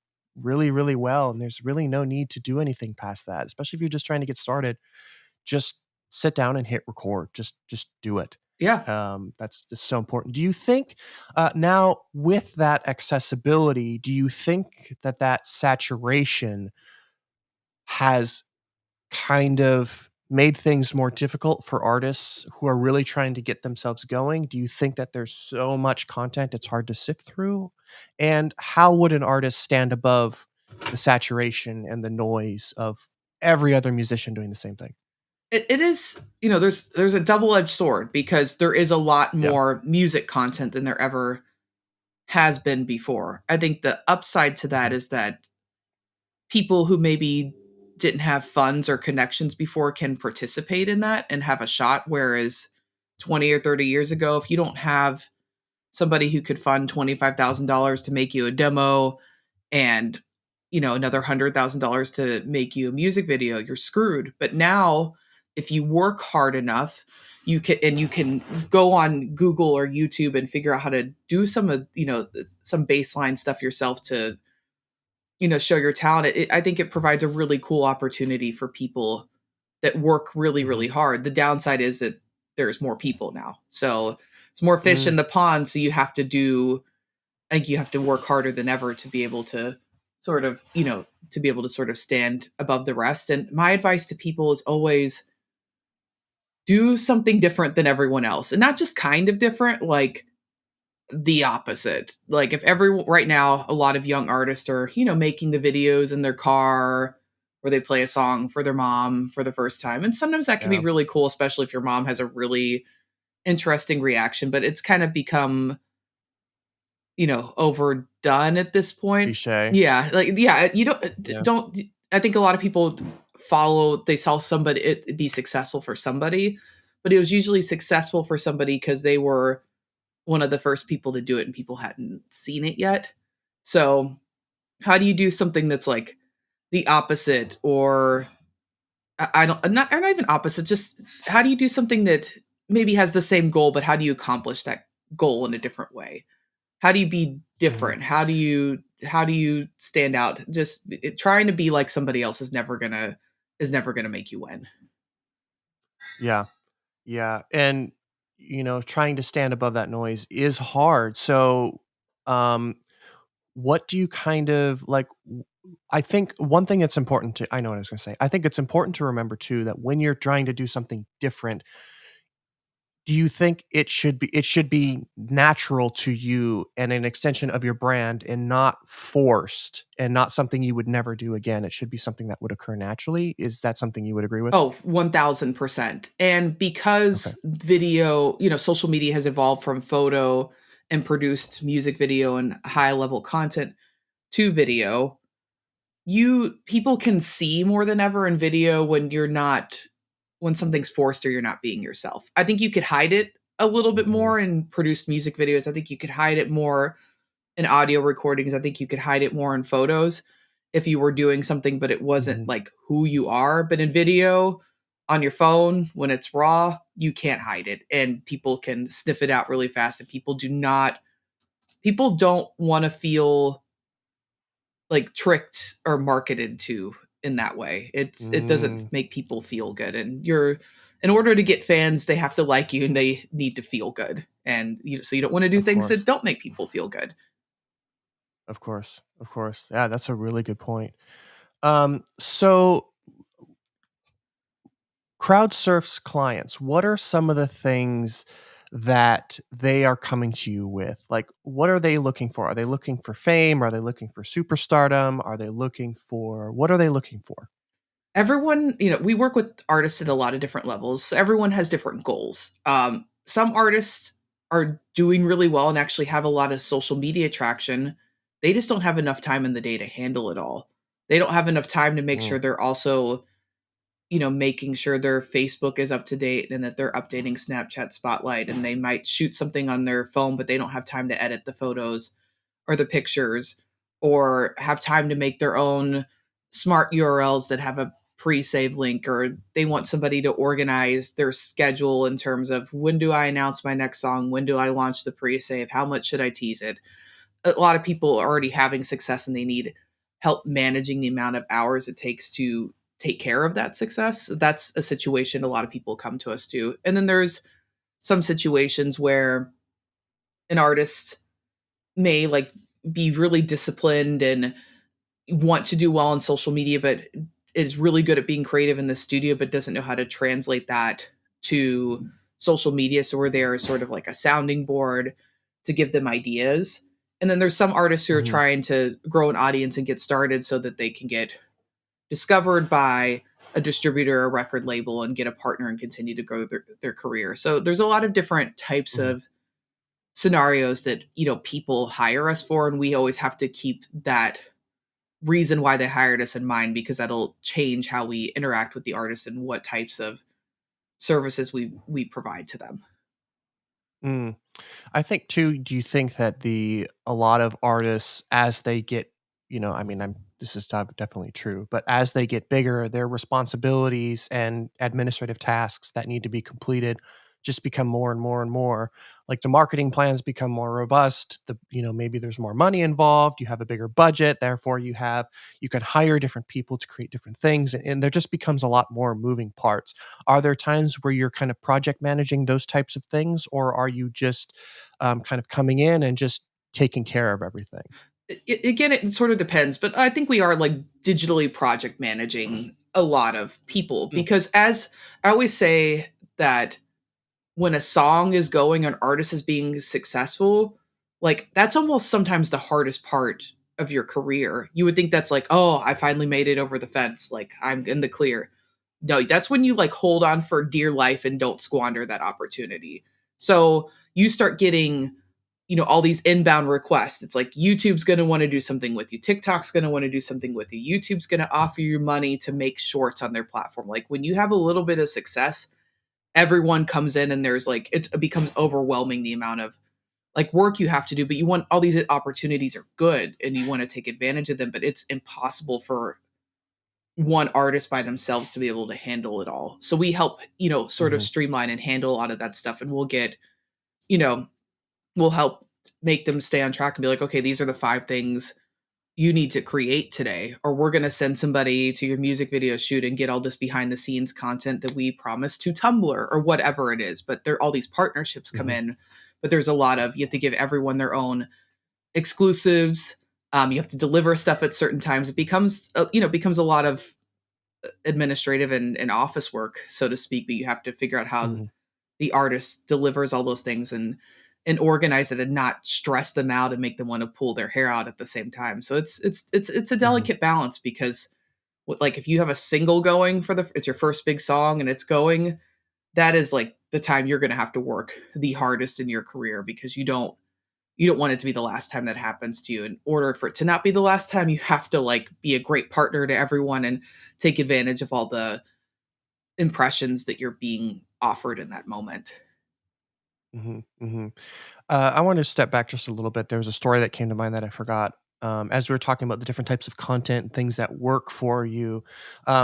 really, really well. And there's really no need to do anything past that, especially if you're just trying to get started. Just sit down and hit record. Just do it. Yeah. That's just so important. Do you think now with that accessibility, do you think that that saturation has kind of made things more difficult for artists who are really trying to get themselves going? Do you think that there's so much content it's hard to sift through? And how would an artist stand above the saturation and the noise of every other musician doing the same thing? It is, there's a double-edged sword, because there is a lot Yeah. more music content than there ever has been before. I think the upside to that Mhm. is that people who maybe didn't have funds or connections before can participate in that and have a shot. Whereas 20 or 30 years ago, if you don't have somebody who could fund $25,000 to make you a demo, and another $100,000 to make you a music video, you're screwed. But now, if you work hard enough, you can go on Google or YouTube and figure out how to do some baseline stuff yourself to show your talent. I think it provides a really cool opportunity for people that work really, Mhm. really hard. The downside is that there's more people now, so it's more fish Mm, in the pond. So I think you have to work harder than ever to be able to sort of stand above the rest. And my advice to people is always do something different than everyone else, and not just kind of different, like the opposite. Like, if every right now, a lot of young artists are, making the videos in their car where they play a song for their mom for the first time. And sometimes that can be yeah. really cool, especially if your mom has a really interesting reaction, but it's kind of become, overdone at this point. Cliche. Yeah, like, yeah, you Yeah. don't I think a lot of people they saw somebody it be successful for somebody, but it was usually successful for somebody because they were one of the first people to do it and people hadn't seen it yet. So, how do you do something that's like the opposite, or I don't not even opposite, just how do you do something that maybe has the same goal, but how do you accomplish that goal in a different way? How do you be Mhm. different? How do you stand out? Just trying to be like somebody else is never gonna make you win. Yeah. Yeah, and, trying to stand above that noise is hard. So, um, what do you kind of like I think one thing that's important to I know what I was gonna say. I think it's important to remember too that when you're trying to do something different, do you think it should be natural to you and an extension of your brand and not forced and not something you would never do again? It should be something that would occur naturally. Is that something you would agree with? Oh, 1000%. And Okay. because video, social media has evolved from photo and produced music video and high level content to video, you people can see more than ever in video when something's forced or you're not being yourself. I think you could hide it a little bit Mhm, more in produced music videos. I think you could hide it more in audio recordings. I think you could hide it more in photos if you were doing something, but it wasn't mhm, like who you are. But in video, on your phone, when it's raw, you can't hide it. And people can sniff it out really fast. And people don't want to feel like tricked or marketed to in that way. It doesn't mm, make people feel good. And in order to get fans, they have to like you and they need to feel good. And so you don't want to do of things that course, don't make people feel good. of course, of course. Yeah, that's a really good point. So CrowdSurf's clients, what are some of the things that they are coming to you with? Like, what are they looking for? Are they looking for fame? Are they looking for superstardom? Are they looking for what are they looking for? Everyone, we work with artists at a lot of different levels. So everyone has different goals. Some artists are doing really well and actually have a lot of social media traction. They just don't have enough time in the day to handle it all. They don't have enough time to make Mm, sure they're also, making sure their Facebook is up to date and that they're updating Snapchat Spotlight, and they might shoot something on their phone, but they don't have time to edit the photos or the pictures or have time to make their own smart URLs that have a pre-save link, or they want somebody to organize their schedule in terms of when do I announce my next song, when do I launch the pre-save, how much should I tease it. A lot of people are already having success and they need help managing the amount of hours it takes to take care of that success. That's a situation a lot of people come to us to. And then there's some situations where an artist may be really disciplined and want to do well on social media, but is really good at being creative in the studio, but doesn't know how to translate that to social media. So we're there as sort of like a sounding board to give them ideas. And then there's some artists who are mhm, trying to grow an audience and get started so that they can get discovered by a distributor, a record label, and get a partner and continue to grow their career. So there's a lot of different types mhm, of scenarios that, people hire us for. And we always have to keep that reason why they hired us in mind, because that'll change how we interact with the artist and what types of services we provide to them. mm. I think too, do you think that a lot of artists as they get, I mean, this is definitely true, but as they get bigger, their responsibilities and administrative tasks that need to be completed just become more and more and more. Like the marketing plans become more robust, maybe there's more money involved, you have a bigger budget, therefore you can hire different people to create different things and there just becomes a lot more moving parts. Are there times where you're kind of project managing those types of things, or are you just kind of coming in and just taking care of everything? Again, it sort of depends, but I think we are like digitally project managing a lot of people, Mm, because as I always say that when a song is going, an artist is being successful, like that's almost sometimes the hardest part of your career. You would think that's like, oh, I finally made it over the fence, like I'm in the clear. No, that's when you like hold on for dear life and don't squander that opportunity. So you start getting, all these inbound requests. It's like YouTube's going to want to do something with you. TikTok's going to want to do something with you. YouTube's going to offer you money to make shorts on their platform. Like when you have a little bit of success, everyone comes in and there's like it becomes overwhelming the amount of like work you have to do, but you want all these opportunities are good and you want to take advantage of them, but it's impossible for one artist by themselves to be able to handle it all. So we help, sort of mhm, streamline and handle a lot of that stuff, and you know, we'll help make them stay on track and be like, okay, these are the 5 things you need to create today, or we're going to send somebody to your music video shoot and get all this behind the scenes content that we promised to Tumblr or whatever it is. But there all these partnerships come mhm, in, but there's a lot of you have to give everyone their own exclusives. You have to deliver stuff at certain times. It becomes becomes a lot of administrative and office work, so to speak. But you have to figure out how mhm. the artist delivers all those things and organize it and not stress them out and make them want to pull their hair out at the same time. So it's a Hmm. delicate balance, because like if you have a single going it's your first big song and it's going, that is like the time you're going to have to work the hardest in your career, because you don't want it to be the last time that happens to you. In order for it to not be the last time, you have to like be a great partner to everyone and take advantage of all the impressions that you're being offered in that moment. Hmm. Hmm. I want to step back just a little bit. There was a story that came to mind that I forgot. As we were talking about the different types of content and things that work for you,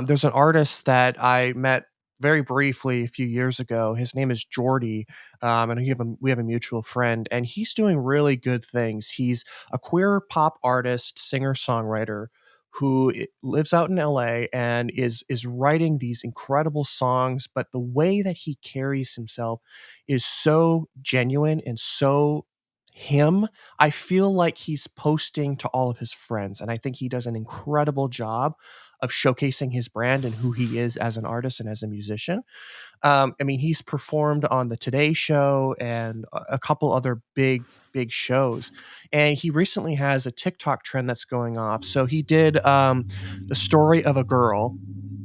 there's an artist that I met very briefly a few years ago. His name is JORDY, and we have a mutual friend, and he's doing really good things. He's a queer pop artist, singer songwriter who lives out in LA and is writing these incredible songs. But the way that he carries himself is so genuine and so him. I feel like he's posting to all of his friends, and I think he does an incredible job of showcasing his brand and who he is as an artist and as a musician. I mean, he's performed on the Today Show and a couple other big shows, and he recently has a TikTok trend that's going off. So he did the story of a girl,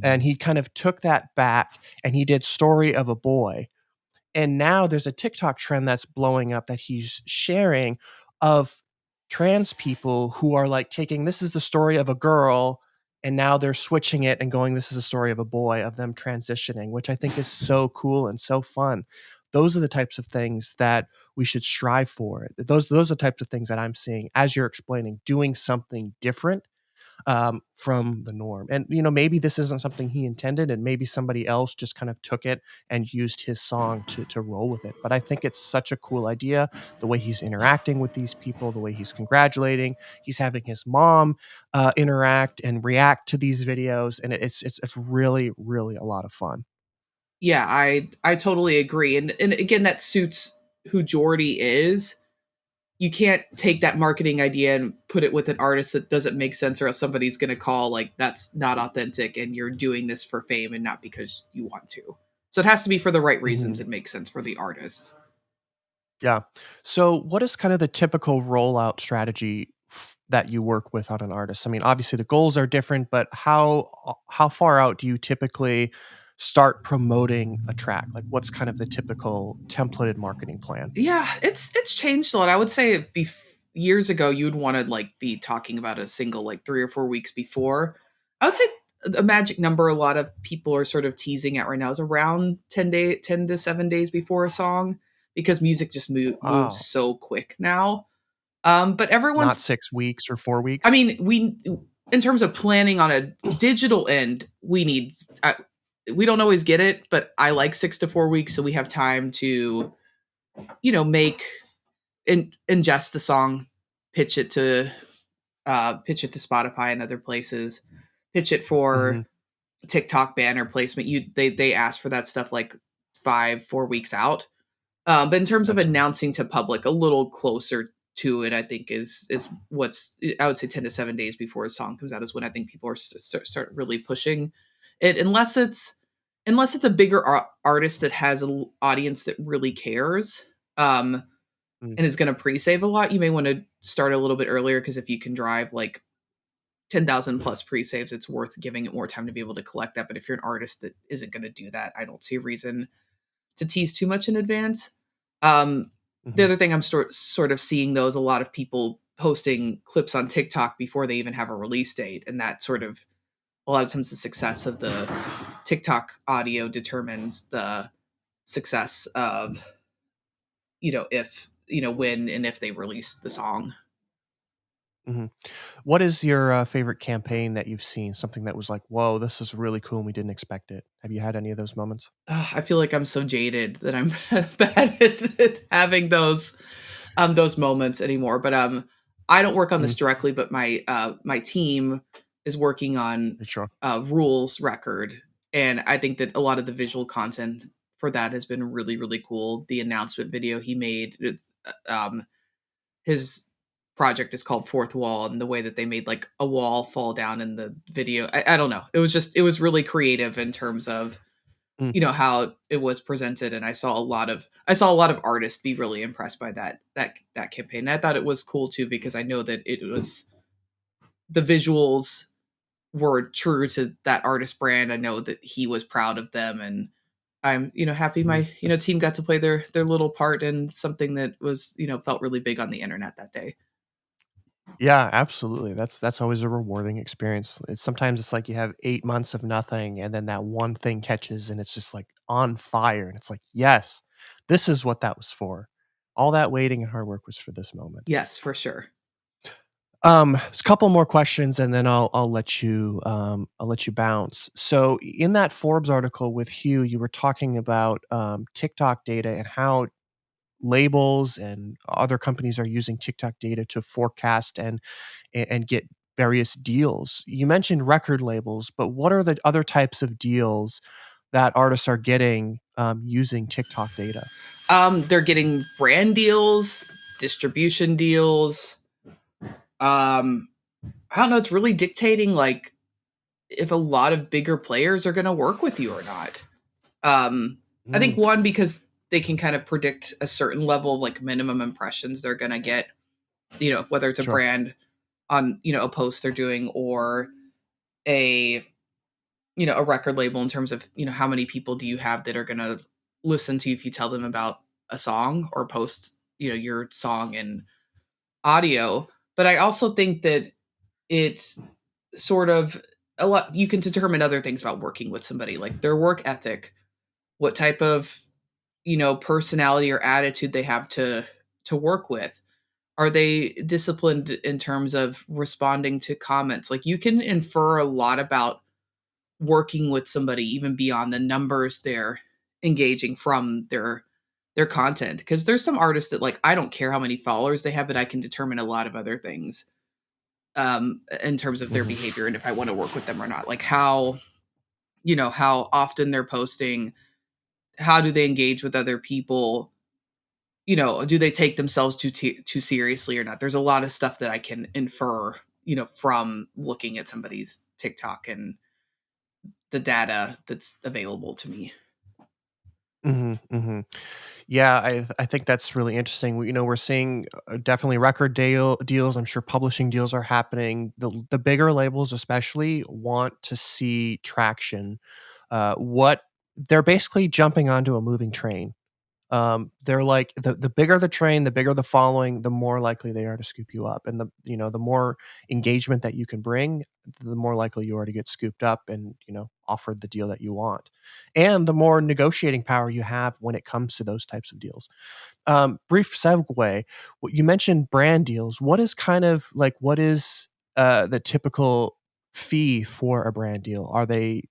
and he kind of took that back, and he did story of a boy, and now there's a TikTok trend that's blowing up that he's sharing of trans people who are like taking this is the story of a girl and now they're switching it and going this is a story of a boy, of them transitioning, which I think is so cool and so fun. Those are the types of things that we should strive for. Those are the types of things that I'm seeing as you're explaining, doing something different from the norm. And maybe this isn't something he intended, and maybe somebody else just kind of took it and used his song to roll with it. But I think it's such a cool idea. The way he's interacting with these people, the way he's congratulating, he's having his mom interact and react to these videos, and it's really really a lot of fun. Yeah, I totally agree. And again, that suits who Jordy is. You can't take that marketing idea and put it with an artist that doesn't make sense, or else somebody's going to call like that's not authentic and you're doing this for fame and not because you want to. So it has to be for the right reasons Mhm. and make sense for the artist. Yeah. So, what is kind of the typical rollout strategy that you work with on an artist? I mean, obviously the goals are different, but how far out do you typically start promoting a track? Like, what's kind of the typical templated marketing plan? Yeah, it's changed a lot. I would say years ago you'd want to like be talking about a single like 3 or 4 weeks before. I would say a magic number a lot of people are sort of teasing at right now is around 10 to 7 days before a song, because music just moves Wow. so quick now. But Not everyone's 6 weeks or 4 weeks? I mean, we in terms of planning on a digital end, we don't always get it, but I like 6 to 4 weeks so we have time to make ingest the song, pitch it to pitch it to Spotify and other places, pitch it for Mhm. TikTok banner placement. They ask for that stuff like 5 4 weeks out. But in terms of Absolutely. announcing to public, a little closer to it, I think is what's I would say 10 to 7 days before a song comes out is when I think people are start really pushing it, unless it's a bigger artist that has an audience that really cares. Um, Mm. and is going to pre-save a lot, you may want to start a little bit earlier, because if you can drive like 10,000 plus pre-saves, it's worth giving it more time to be able to collect that. But if you're an artist that isn't going to do that, I don't see a reason to tease too much in advance. Um, the Mhm. other thing I'm sort of seeing though is a lot of people posting clips on TikTok before they even have a release date, and that sort of a lot of times the success of the TikTok audio determines the success of if when and if they release the song. Mhm. What is your favorite campaign that you've seen? Something that was like, "Whoa, this is really cool and we didn't expect it." Have you had any of those moments? I feel like I'm so jaded that I'm bad at having those moments anymore. But I don't work on this Mhm. directly, but my team is working on Sure. rules record, and I think that a lot of the visual content for that has been really really cool. The announcement video he made, his project is called Fourth Wall, and the way that they made like a wall fall down in the video, I don't know. It was really creative in terms of Mm. how it was presented, and I saw a lot of artists be really impressed by that campaign. And I thought it was cool too because I know that it was the visuals were true to that artist brand. I know that he was proud of them, and I'm happy Mhm. my team got to play their little part in something that was felt really big on the internet that day. Yeah, absolutely. That's always a rewarding experience. Sometimes it's like you have 8 months of nothing, and then that one thing catches, and it's just, like, on fire, and it's like, "Yes, this is what that was for. All that waiting and hard work was for this moment." Yes, for sure. Just a couple more questions, and then I'll let you bounce. So, in that Forbes article with Hugh, you were talking about, TikTok data and how labels and other companies are using TikTok data to forecast and get various deals. You mentioned record labels, but what are the other types of deals that artists are getting, using TikTok data? They're getting brand deals, distribution deals. I don't know. It's really dictating like if a lot of bigger players are going to work with you or not. I think Mm, one because they can kind of predict a certain level of like minimum impressions they're going to get. Whether it's a sure. brand on a post they're doing or a a record label in terms of how many people do you have that are going to listen to you if you tell them about a song or post your song and audio. But I also think that it's sort of a lot you can determine other things about working with somebody, like their work ethic, what type of, personality or attitude they have to work with. Are they disciplined in terms of responding to comments? Like you can infer a lot about working with somebody even beyond the numbers they're engaging from their content, because there's some artists that like I don't care how many followers they have, but I can determine a lot of other things in terms of their Mhm, behavior and if I want to work with them or not. Like how, how often they're posting, how do they engage with other people, do they take themselves too seriously or not? There's a lot of stuff that I can infer, from looking at somebody's TikTok and the data that's available to me. mhm, mhm. Yeah, I think that's really interesting. We're seeing, definitely record deals. I'm sure publishing deals are happening. The bigger labels especially want to see traction. What they're basically jumping onto a moving train. They're like the bigger the train, the bigger the following, the more likely they are to scoop you up, and the more engagement that you can bring, the more likely you are to get scooped up and offered the deal that you want, and the more negotiating power you have when it comes to those types of deals. Brief segue. You mentioned brand deals. What is the typical fee for a brand deal? Are they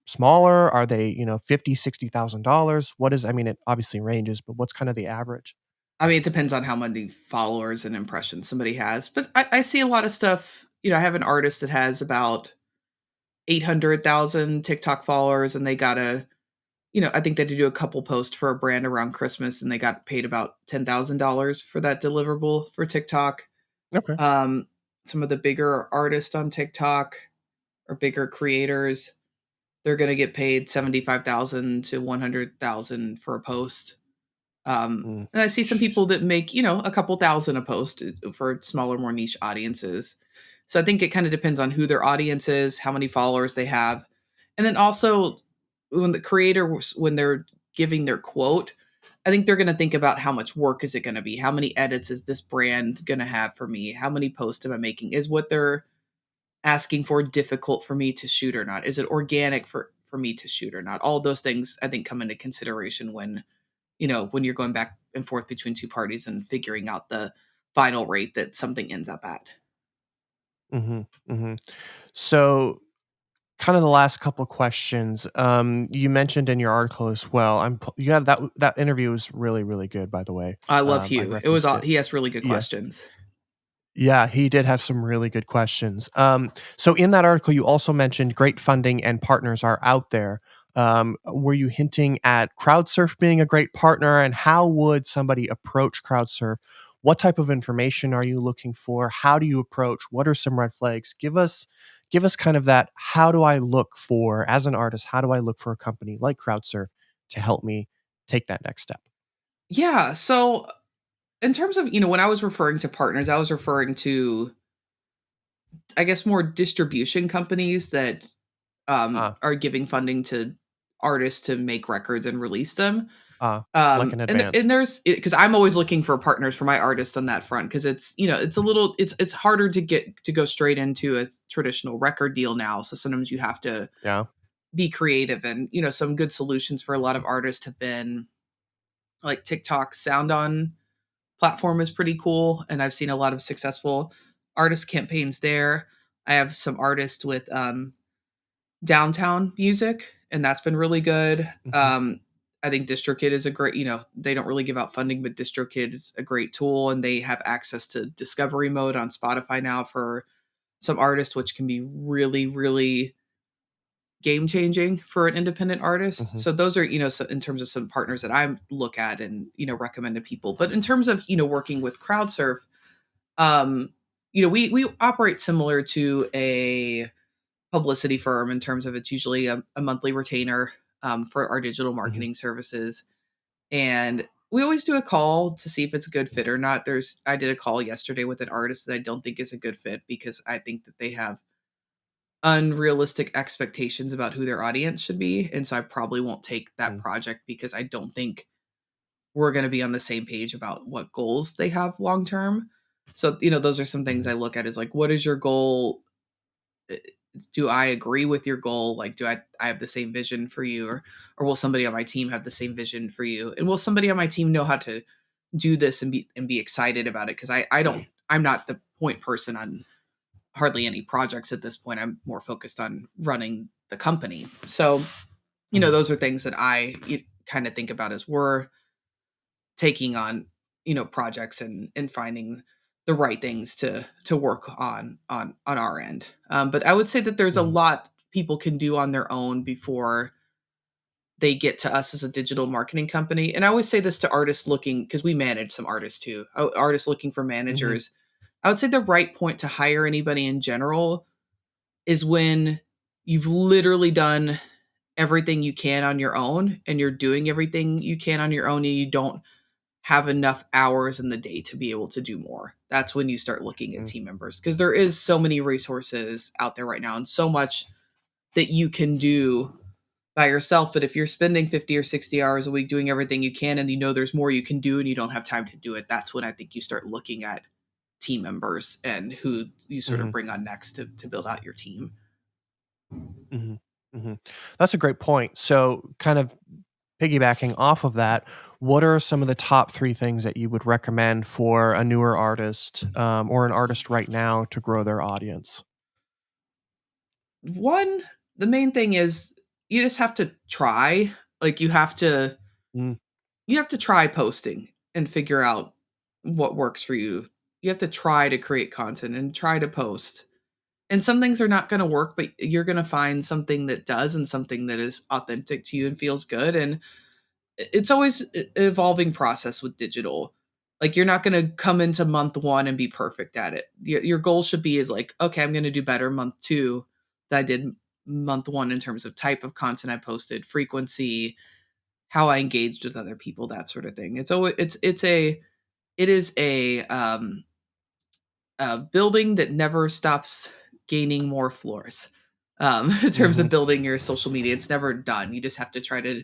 smaller? Are they, 50, $60,000? What is, I mean, it obviously ranges, but what's kind of the average? I mean, it depends on how many followers and impressions somebody has, but I see a lot of stuff. I have an artist that has about 800,000 TikTok followers, and they got I think they had to do a couple posts for a brand around Christmas, and they got paid about $10,000 for that deliverable for TikTok. Okay. Um, some of the bigger artists on TikTok or bigger creators, they're going to get paid 75,000 to 100,000 for a post. Mm, And I see some people that Jesus. make, a couple thousand a post for smaller, more niche audiences. So I think it kind of depends on who their audience is, how many followers they have. And then also when the creator, when they're giving their quote, I think they're going to think about how much work is it going to be? How many edits is this brand going to have for me? How many posts am I making? Is what they're asking for difficult for me to shoot or not? Is it organic for me to shoot or not? All those things I think come into consideration when when you're going back and forth between two parties and figuring out the final rate that something ends up at. Hmm. Hmm. So, kind of the last couple questions. You mentioned in your article as well. You got that interview was really really good, by the way. I love I Hugh. It was referenced all it. he has really good Yeah. questions. Yeah, he did have some really good questions. So in that article, you also mentioned great funding and partners are out there. Were you hinting at CrowdSurf being a great partner, and how would somebody approach CrowdSurf? What type of information are you looking for? How do you approach? What are some red flags? give us kind of that, how do I look for, as an artist, how do I look for a company like CrowdSurf to help me take that next step? Yeah. So in terms of, when I was referring to partners, I was referring to, I guess, more distribution companies that Ah, are giving funding to artists to make records and release them. like in And advance. there's, because I'm always looking for partners for my artists on that front, because it's, it's a little, it's harder to get to go straight into a traditional record deal now. So sometimes you have to Yeah. be creative, and some good solutions for a lot of artists have been like TikTok sound on platform is pretty cool, and I've seen a lot of successful artist campaigns there. I have some artists with downtown music, and that's been really good. Hmm. I think DistroKid is a great, they don't really give out funding, but DistroKid is a great tool, and they have access to discovery mode on Spotify now for some artists, which can be really, really game changing for an independent artist. Hmm. So those are, so in terms of some partners that I look at and, recommend to people. But in terms of, working with CrowdSurf, um, we operate similar to a publicity firm in terms of it's usually a monthly retainer for our digital Hmm. marketing services. And we always do a call to see if it's a good fit or not. I did a call yesterday with an artist that I don't think is a good fit because I think that they have unrealistic expectations about who their audience should be. And so I probably won't take that project because I don't think we're going to be on the same page about what goals they have long term. So, those are some things Hmm. I look at is like, what is your goal? Uh, Do I agree with your goal? Like, do I have the same vision for you, or will somebody on my team have the same vision for you? And will somebody on my team know how to do this and be excited about it? Cause I'm not the point person on hardly any projects at this point. I'm more focused on running the company. So, Hmm. those are things that I kind of think about as we're taking on, projects and finding the right things to work on our end. But I would say that there's a Hmm. lot people can do on their own before they get to us as a digital marketing company. And I always say this to artists looking, because we manage some artists too, artists looking for Hmm. managers. I would say the right point to hire anybody in general is when you've literally done everything you can on your own, and you're doing everything you can on your own, and you don't have enough hours in the day to be able to do more. That's when you start looking at Hmm. team members, because there is so many resources out there right now and so much that you can do by yourself. But if you're spending 50 or 60 hours a week doing everything you can, and there's more you can do and you don't have time to do it, that's when I think you start looking at team members and who you sort of Hmm. bring on next to build out your team. Hmm. Hmm. That's a great point. So, kind of piggybacking off of that, what are some of the top three things that you would recommend for a newer artist, or an artist right now to grow their audience? One, the main thing is you just have to try. Like Mm. you have to try posting and figure out what works for you. You have to try to create content and try to post. And some things are not going to work, but you're going to find something that does and something that is authentic to you and feels good. And it's always an evolving process with digital. Like you're not going to come into month one and be perfect at it. Your goal should be is like, okay, I'm going to do better month two than I did month one in terms of type of content I posted, frequency, how I engaged with other people, that sort of thing. It is a building that never stops gaining more floors. In terms of Mhm. building your social media, it's never done. You just have to try to,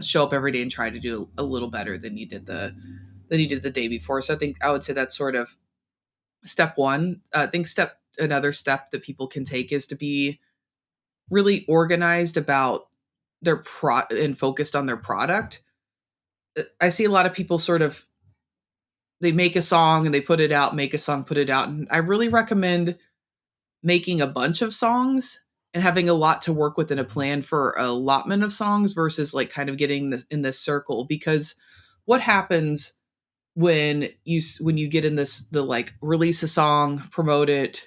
show up every day and try to do a little better than you did the day before. So I think I would say that's sort of step one. I think another step that people can take is to be really organized about their and focused on their product. I see a lot of people sort of they make a song and they put it out, make a song, put it out. And I really recommend making a bunch of songs and having a lot to work with in a Mhm. plan for allotment of songs versus like kind of getting in this circle. Because what happens when you get in the like release a song, promote it,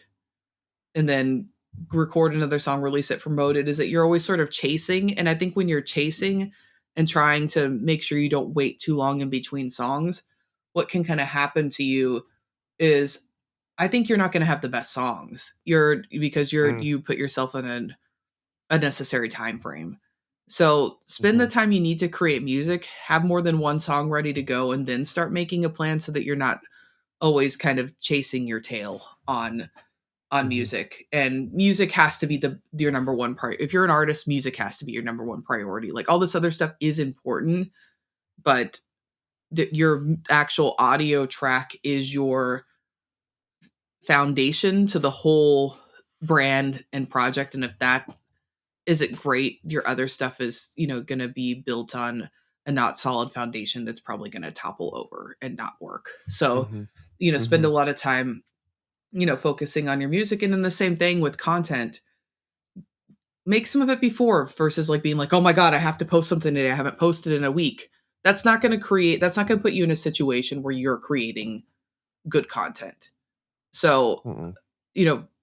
and then record another song, release it, promote it, is that you're always sort of chasing. And I think when you're chasing and trying to make sure you don't wait too long in between songs, what can kind of happen to you is I think you're not going to have the best songs. Because you put yourself in an unnecessary time frame. So spend the time you need to create music, have more than one song ready to go, and then start making a plan so that you're not always kind of chasing your tail on music. And music has to be your number one priority. If you're an artist, music has to be your number one priority. Like all this other stuff is important, but your actual audio track is your foundation to the whole brand and project. And if that isn't great, your other stuff is, going to be built on a not solid foundation that's probably going to topple over and not work. So, spend a lot of time, focusing on your music. And then the same thing with content. Make some of it before versus like being like, oh my God, I have to post something today. I haven't posted in a week. That's not going to put you in a situation where you're creating good content. So,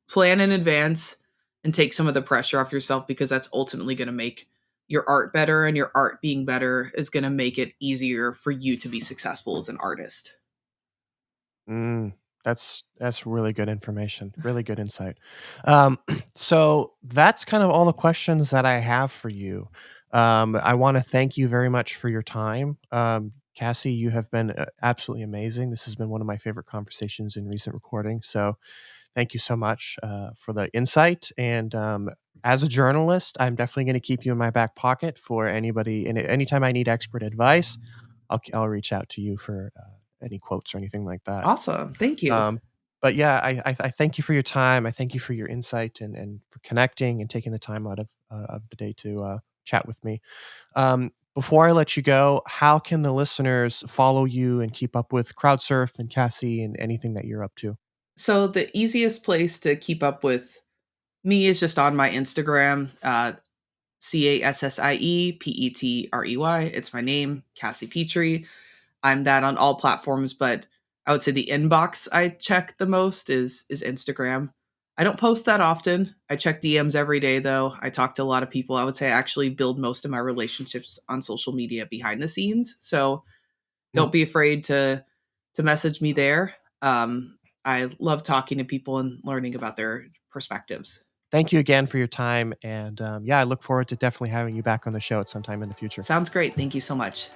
plan in advance and take some of the pressure off yourself, because that's ultimately going to make your art better, and your art being better is going to make it easier for you to be successful as an artist. That's really good information. Really good insight. So that's kind of all the questions that I have for you. I want to thank you very much for your time. Cassie, you have been absolutely amazing. This has been one of my favorite conversations in recent recording. So thank you so much for the insight. And as a journalist, I'm definitely going to keep you in my back pocket for anybody. And anytime I need expert advice, I'll reach out to you for any quotes or anything like that. Awesome. Thank you. But yeah, I thank you for your time. I thank you for your insight and for connecting and taking the time out of the day to chat with me. Before I let you go, how can the listeners follow you and keep up with CrowdSurf and Cassie and anything that you're up to? So the easiest place to keep up with me is just on my Instagram, CassiePetrey. It's my name, Cassie Petrey. I'm that on all platforms, but I would say the inbox I check the most is Instagram. I don't post that often. I check DMs every day though. I talk to a lot of people. I would say I actually build most of my relationships on social media behind the scenes. So don't be afraid to message me there. I love talking to people and learning about their perspectives. Thank you again for your time. And yeah, I look forward to definitely having you back on the show at some time in the future. Sounds great. Thank you so much.